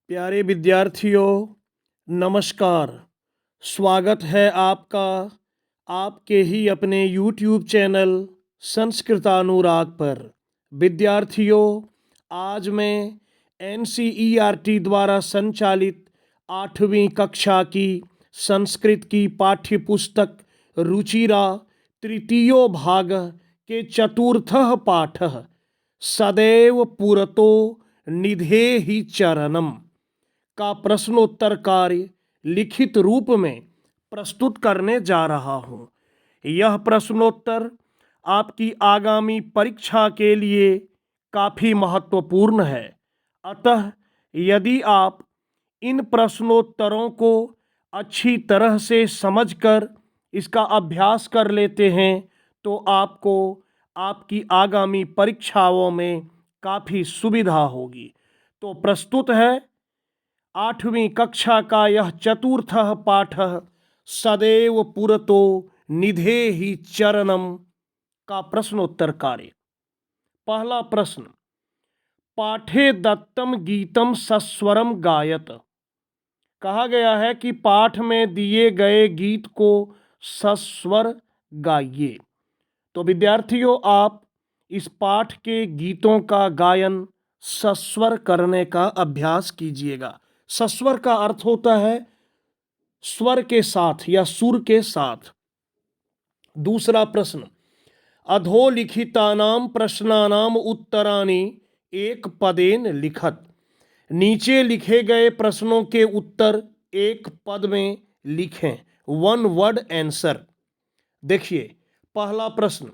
प्यारे विद्यार्थियों, नमस्कार। स्वागत है आपका आपके ही अपने YouTube चैनल संस्कृतानुराग पर। विद्यार्थियों, आज मैं NCERT द्वारा संचालित 8वीं कक्षा की संस्कृत की पाठ्य पुस्तक रुचिरा तृतीयो भाग के चतुर्थः पाठः सदैव पुरतो निधेहि चरणम का प्रश्नोत्तर कार्य लिखित रूप में प्रस्तुत करने जा रहा हूँ। यह प्रश्नोत्तर आपकी आगामी परीक्षा के लिए काफ़ी महत्वपूर्ण है। अतः यदि आप इन प्रश्नोत्तरों को अच्छी तरह से समझकर इसका अभ्यास कर लेते हैं तो आपको आपकी आगामी परीक्षाओं में काफ़ी सुविधा होगी। तो प्रस्तुत है 8वीं कक्षा का यह चतुर्थः पाठः सदैव पुरतो निधेहि चरणम का प्रश्नोत्तर कार्य। पहला प्रश्न, पाठे दत्तम गीतम सस्वरम गायत। कहा गया है कि पाठ में दिए गए गीत को सस्वर गाइए। तो विद्यार्थियों, आप इस पाठ के गीतों का गायन सस्वर करने का अभ्यास कीजिएगा। सस्वर का अर्थ होता है स्वर के साथ या सुर के साथ। दूसरा प्रश्न, अधोलिखितानां प्रश्नानां उत्तराणि एक पदेन लिखत। नीचे लिखे गए प्रश्नों के उत्तर एक पद में लिखें। One word answer. देखिए, पहला प्रश्न,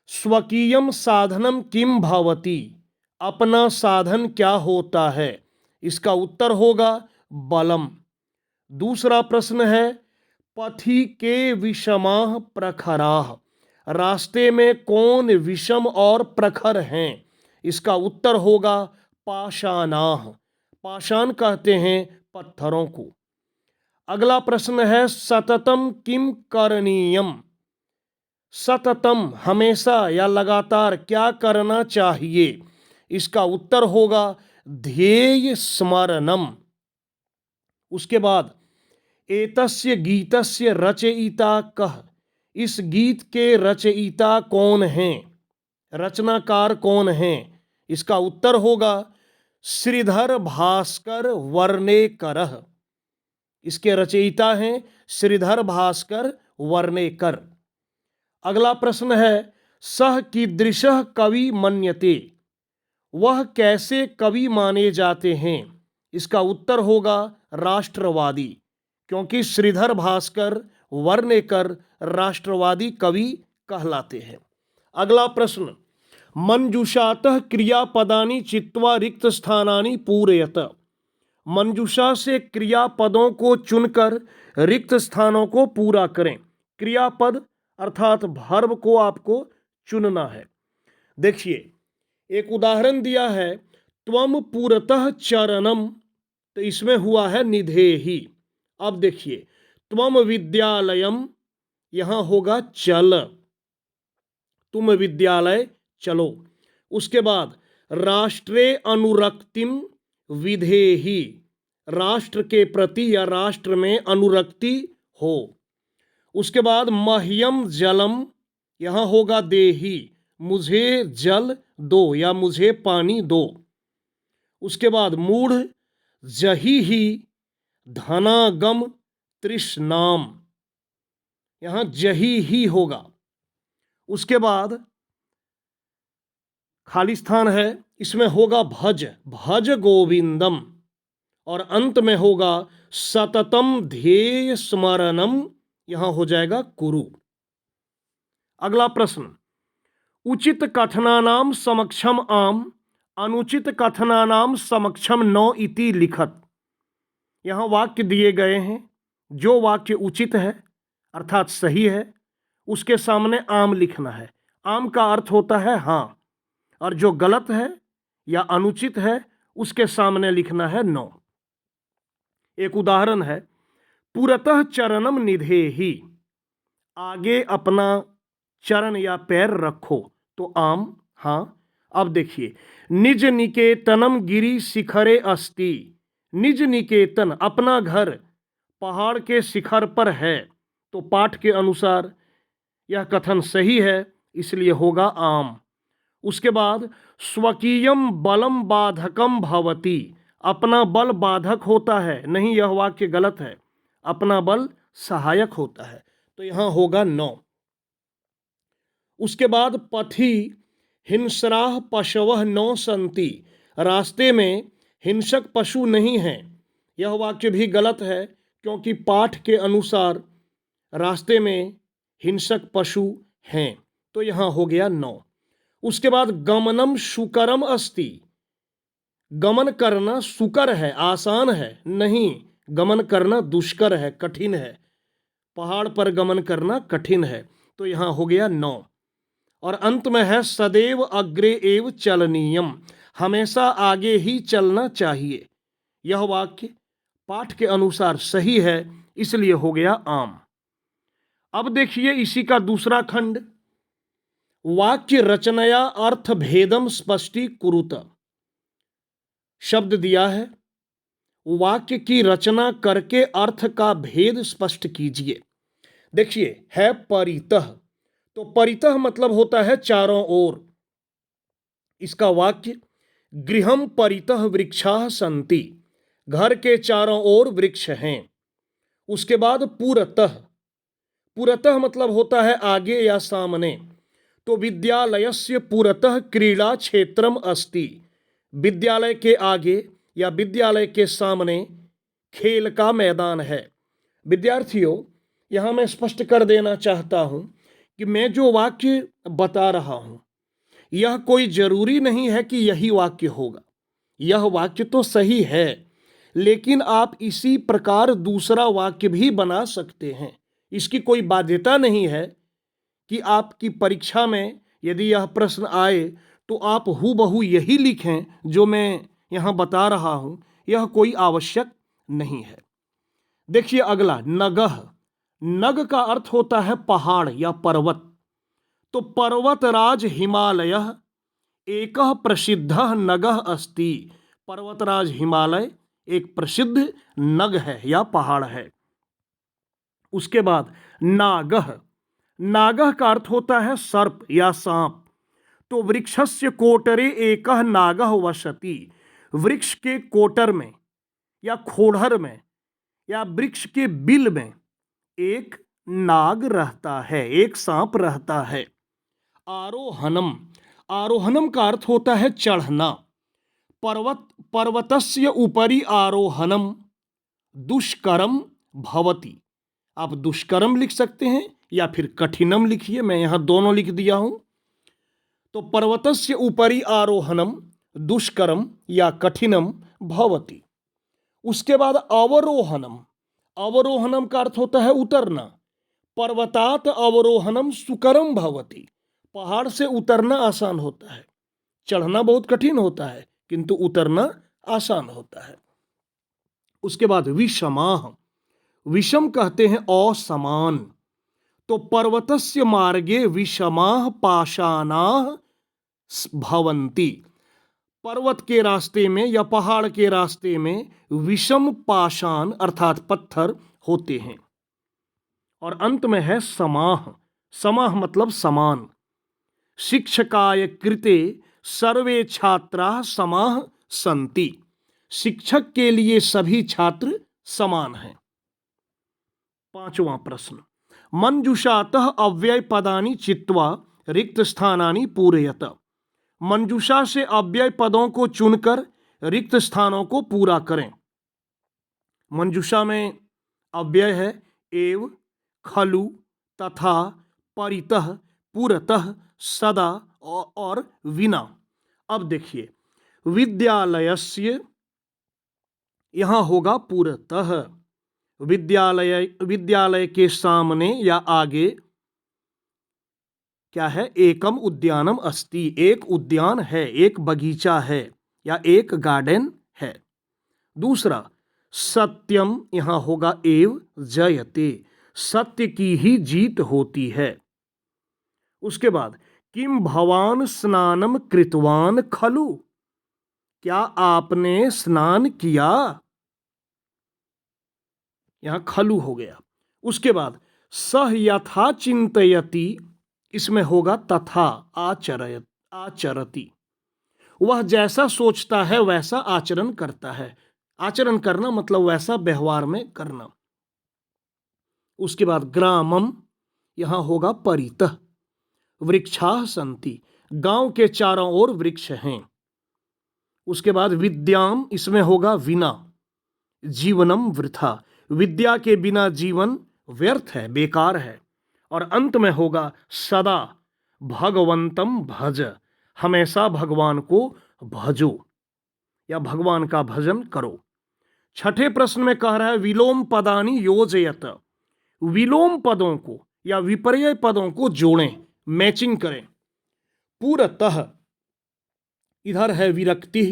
स्वकीयम साधनम किम भवति। अपना साधन क्या होता है? इसका उत्तर होगा बलम। दूसरा प्रश्न है, पथि के विषमाः प्रखराः। रास्ते में कौन विषम और प्रखर हैं? इसका उत्तर होगा पाषाणाः। पाषाण कहते हैं पत्थरों को। अगला प्रश्न है, सततम किम करणीयम। सततम हमेशा या लगातार क्या करना चाहिए? इसका उत्तर होगा ध्येय स्मरणम। उसके बाद, एतस्य गीतस्य रचयिता कः। इस गीत के रचयिता कौन हैं? रचनाकार कौन हैं? इसका उत्तर होगा श्रीधर भास्कर वर्णेकर। इसके रचयिता हैं श्रीधर भास्कर वर्णेकर। अगला प्रश्न है, सह कीदृशः कवि मन्यते। वह कैसे कवि माने जाते हैं? इसका उत्तर होगा राष्ट्रवादी, क्योंकि श्रीधर भास्कर वर्णेकर राष्ट्रवादी कवि कहलाते हैं। अगला प्रश्न, मंजूषातः क्रियापदानि चित्वा रिक्त स्थानानि पूरयत। मंजूषा से क्रियापदों को चुनकर रिक्त स्थानों को पूरा करें। क्रियापद अर्थात वर्ब को आपको चुनना है। देखिए, एक उदाहरण दिया है, त्वम पुरतः चरणम, तो इसमें हुआ है निधेहि। अब देखिए, त्वम विद्यालयम, यहां होगा चल, तुम विद्यालय चलो। उसके बाद, राष्ट्रे अनुरक्तिम विधेहि। राष्ट्र के प्रति या राष्ट्र में अनुरक्ति हो। उसके बाद, मह्यम जलम, यहां होगा देहि, मुझे जल दो या मुझे पानी दो। उसके बाद, मूढ़ जही ही धनागम तृष्णाम, यहां जही ही होगा। उसके बाद खाली स्थान है, इसमें होगा भज, भज गोविंदम। और अंत में होगा सततम ध्येय स्मरणम, यहां हो जाएगा कुरु। अगला प्रश्न, उचित कथनानाम समक्षम आम, अनुचित कथनानाम समक्षम नो इति लिखत। यहां वाक्य दिए गए हैं। जो वाक्य उचित है अर्थात सही है, उसके सामने आम लिखना है। आम का अर्थ होता है हाँ, और जो गलत है या अनुचित है उसके सामने लिखना है नो। एक उदाहरण है, पुरतः चरणम निधेहि। आगे अपना चरण या पैर रखो, तो आम हाँ। अब देखिए, निज निकेतनम गिरि शिखरे अस्ति। निज निकेतन, अपना घर पहाड़ के शिखर पर है। तो पाठ के अनुसार यह कथन सही है, इसलिए होगा आम। उसके बाद स्वकीयम बलम बाधकम भवति, अपना बल बाधक होता है, नहीं यह वाक्य गलत है, अपना बल सहायक होता है, तो यहां होगा 9। उसके बाद पथि हिंसराह पशवः न संति, रास्ते में हिंसक पशु नहीं हैं, यह वाक्य भी गलत है, क्योंकि पाठ के अनुसार रास्ते में हिंसक पशु हैं, तो यहां हो गया 9। उसके बाद गमनम सुकरम अस्ति, गमन करना सुकर है, आसान है, नहीं, गमन करना दुष्कर है, कठिन है, पहाड़ पर गमन करना कठिन है, तो यहां हो गया 9। और अंत में है सदैव अग्रे एव चलनीयम, हमेशा आगे ही चलना चाहिए, यह वाक्य पाठ के अनुसार सही है, इसलिए हो गया आम। अब देखिए इसी का दूसरा खंड, वाक्य रचनया अर्थ भेदम स्पष्टी कुरुत, शब्द दिया है, वाक्य की रचना करके अर्थ का भेद स्पष्ट कीजिए। देखिए है परितः, तो परितः मतलब होता है चारों ओर। इसका वाक्य गृहम परितः वृक्षाः सन्ति, घर के चारों ओर वृक्ष हैं। उसके बाद पुरतः, पुरतः मतलब होता है आगे या सामने, तो विद्यालयस्य पुरतः क्रीड़ा क्षेत्रम अस्ति, विद्यालय के आगे या विद्यालय के सामने खेल का मैदान है। विद्यार्थियों, यहां मैं स्पष्ट कर देना चाहता हूं कि मैं जो वाक्य बता रहा हूं यह कोई जरूरी नहीं है कि यही वाक्य होगा, यह वाक्य तो सही है, लेकिन आप इसी प्रकार दूसरा वाक्य भी बना सकते हैं। इसकी कोई बाध्यता नहीं है कि आपकी परीक्षा में यदि यह प्रश्न आए तो आप हूबहू यही लिखें जो मैं यहां बता रहा हूं, यह कोई आवश्यक नहीं है। देखिए अगला नगह, नग का अर्थ होता है पहाड़ या पर्वत, तो पर्वतराज हिमालय एक प्रसिद्ध नगः अस्ति, पर्वतराज हिमालय एक प्रसिद्ध नग है या पहाड़ है। उसके बाद नागह, नागह का अर्थ होता है सर्प या सांप, तो वृक्षस्य कोटरे एकः नागः वसति, वृक्ष के कोटर में या खोड़र में या वृक्ष के बिल में एक नाग रहता है, एक सांप रहता है। आरोहणम, आरोहणम का अर्थ होता है चढ़ना, पर्वतस्य ऊपरी आरोहणम दुष्करम भवति, आप दुष्करम लिख सकते हैं या फिर कठिनम लिखिए, मैं यहां दोनों लिख दिया हूं। तो पर्वतस्य ऊपरी आरोहणम दुष्करम या कठिनम भवति। उसके बाद अवरोहणम, अवरोहणम का अर्थ होता है उतरना, पर्वतात अवरोहणम सुकरम भवति, पहाड़ से उतरना आसान होता है, चढ़ना बहुत कठिन होता है किंतु उतरना आसान होता है। उसके बाद विषमाः, विषम कहते हैं असमान, तो पर्वतस्य मार्गे विषमाः पाषाणाः भवन्ति, पर्वत के रास्ते में या पहाड़ के रास्ते में विषम पाषाण अर्थात पत्थर होते हैं। और अंत में है समाह, समाह मतलब समान, शिक्षकाय कृते सर्वे छात्राः समाः सन्ति, शिक्षक के लिए सभी छात्र समान हैं। पांचवां प्रश्न, मंजूषातः अव्यय पदानि चित्वा रिक्त स्थानानि पूरयत, मंजूषा से अव्यय पदों को चुनकर रिक्त स्थानों को पूरा करें। मंजूषा में अव्यय है एव, खलु, तथा, परितः, पुरतः, सदा और विना। अब देखिए विद्यालयस्य, यहां होगा पुरतः, विद्यालय, विद्यालय के सामने या आगे क्या है, एकम उद्यानम अस्ति, एक उद्यान है, एक बगीचा है या एक गार्डन है। दूसरा सत्यम, यहां होगा एव जयते, सत्य की ही जीत होती है। उसके बाद किम भवान स्नानम कृतवान खलु, क्या आपने स्नान किया, यहाँ खलु हो गया। उसके बाद सह यथा चिंतयति, इसमें होगा तथा आचरति। वह जैसा सोचता है वैसा आचरण करता है। आचरण करना मतलब वैसा व्यवहार में करना। उसके बाद ग्रामम, यहां होगा परितः। वृक्षाः सन्ति, गांव के चारों ओर वृक्ष हैं। उसके बाद विद्याम, इसमें होगा विना। जीवनम वृथा, विद्या के बिना जीवन व्यर्थ है, बेकार है। और अंत में होगा सदा भगवंतम भज, हमेशा भगवान को भजो या भगवान का भजन करो। छठे प्रश्न में कह रहा है विलोम पदानि योजयत, विलोम पदों को या विपर्य पदों को जोड़ें, मैचिंग करें। पूरतः, इधर है विरक्ति,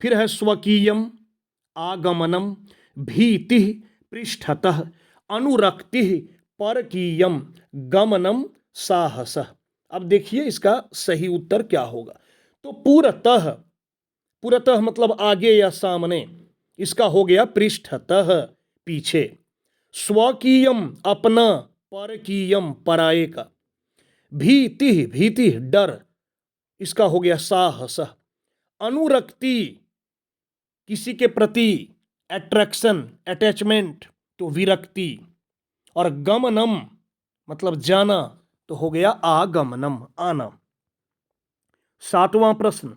फिर है स्वकीयम, आगमनम, भीति, पृष्ठतः, अनुरक्ति, परकीयम, गमनम, साहस। अब देखिए इसका सही उत्तर क्या होगा। तो पूरतः, पूरतः मतलब आगे या सामने, इसका हो गया पृष्ठतः, पीछे। स्वकीयम अपना, परकीयम पराये का। भीति, भीति डर, इसका हो गया साहस। अनुरक्ति किसी के प्रति अट्रैक्शन, अटैचमेंट, तो विरक्ति। और गमनम मतलब जाना, तो हो गया आगमनम, आना। सातवां प्रश्न,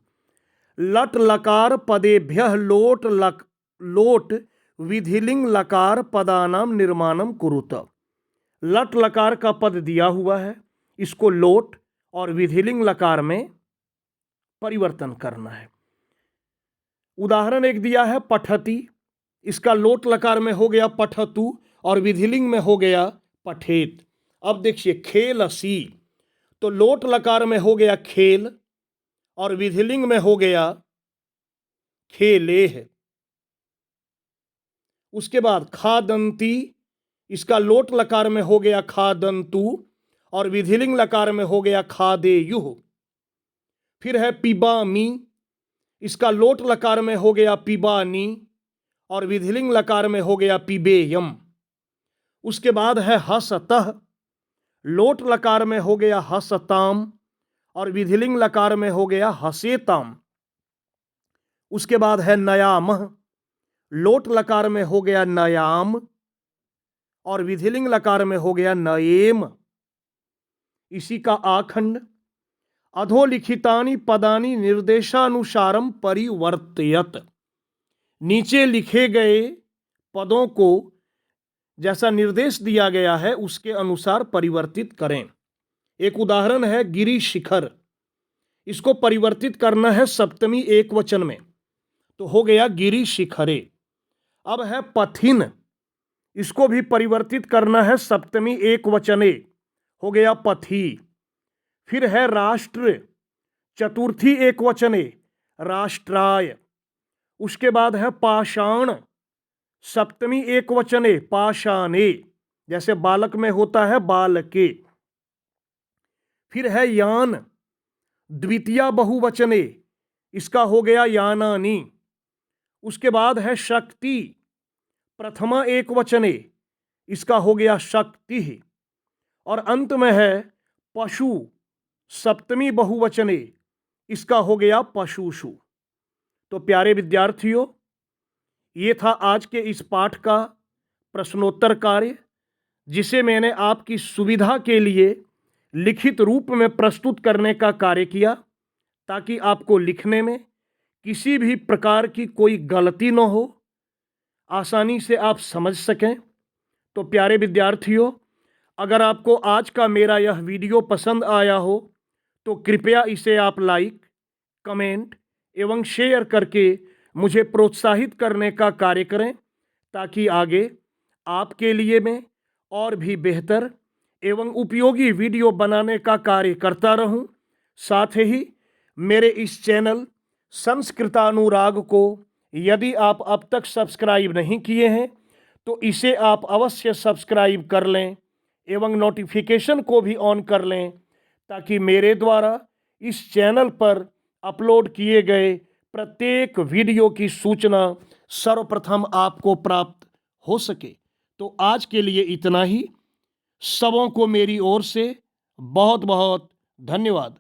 लट लकार पदेभ्यः लोट विधिलिंग लकार पदानाम निर्माणम कुरुत। लट लकार का पद दिया हुआ है, इसको लोट और विधिलिंग लकार में परिवर्तन करना है। उदाहरण एक दिया है पठति, इसका लोट लकार में हो गया पठतु और विधिलिंग में हो गया पठेत। अब देखिए खेलसी, तो लोट लकार में हो गया खेल और विधिलिंग में हो गया खेलेह। उसके बाद खादंती, इसका लोट लकार में हो गया खादंतु और विधिलिंग लकार में हो गया खादेयुः। फिर है पिबामी, इसका लोट लकार में हो गया पिबानी और विधिलिंग लकार में हो गया पिबेयम। उसके बाद है हसतः, लोट लकार में हो गया हसताम और विधिलिंग लकार में हो गया हसेताम। उसके बाद है नयामः, लोट लकार में हो गया नयाम और विधिलिंग लकार में हो गया नयेम। इसी का आखंड, अधोलिखितानि पदानि निर्देशानुसारम परिवर्तयत, नीचे लिखे गए पदों को जैसा निर्देश दिया गया है उसके अनुसार परिवर्तित करें। एक उदाहरण है गिरि शिखर, इसको परिवर्तित करना है सप्तमी एक वचन में, तो हो गया गिरि शिखरे। अब है पथिन, इसको भी परिवर्तित करना है सप्तमी एक वचने, हो गया पथी। फिर है राष्ट्र, चतुर्थी एक वचने, राष्ट्राय। उसके बाद है पाषाण, सप्तमी एक वचने, पाषाणे, जैसे बालक में होता है बालके। फिर है यान, द्वितीया बहुवचने, इसका हो गया यानानि। उसके बाद है शक्ति, प्रथमा एक वचने, इसका हो गया शक्ति। और अंत में है पशु, सप्तमी बहुवचने, इसका हो गया पशुषु। तो प्यारे विद्यार्थियों, ये था आज के इस पाठ का प्रश्नोत्तर कार्य, जिसे मैंने आपकी सुविधा के लिए लिखित रूप में प्रस्तुत करने का कार्य किया, ताकि आपको लिखने में किसी भी प्रकार की कोई गलती न हो, आसानी से आप समझ सकें। तो प्यारे विद्यार्थियों, अगर आपको आज का मेरा यह वीडियो पसंद आया हो तो कृपया इसे आप लाइक, कमेंट एवं शेयर करके मुझे प्रोत्साहित करने का कार्य करें, ताकि आगे आपके लिए मैं और भी बेहतर एवं उपयोगी वीडियो बनाने का कार्य करता रहूं। साथ ही मेरे इस चैनल संस्कृतानुराग को यदि आप अब तक सब्सक्राइब नहीं किए हैं तो इसे आप अवश्य सब्सक्राइब कर लें एवं नोटिफिकेशन को भी ऑन कर लें, ताकि मेरे द्वारा इस चैनल पर अपलोड किए गए प्रत्येक वीडियो की सूचना सर्वप्रथम आपको प्राप्त हो सके। तो आज के लिए इतना ही। सबों को मेरी ओर से बहुत बहुत धन्यवाद।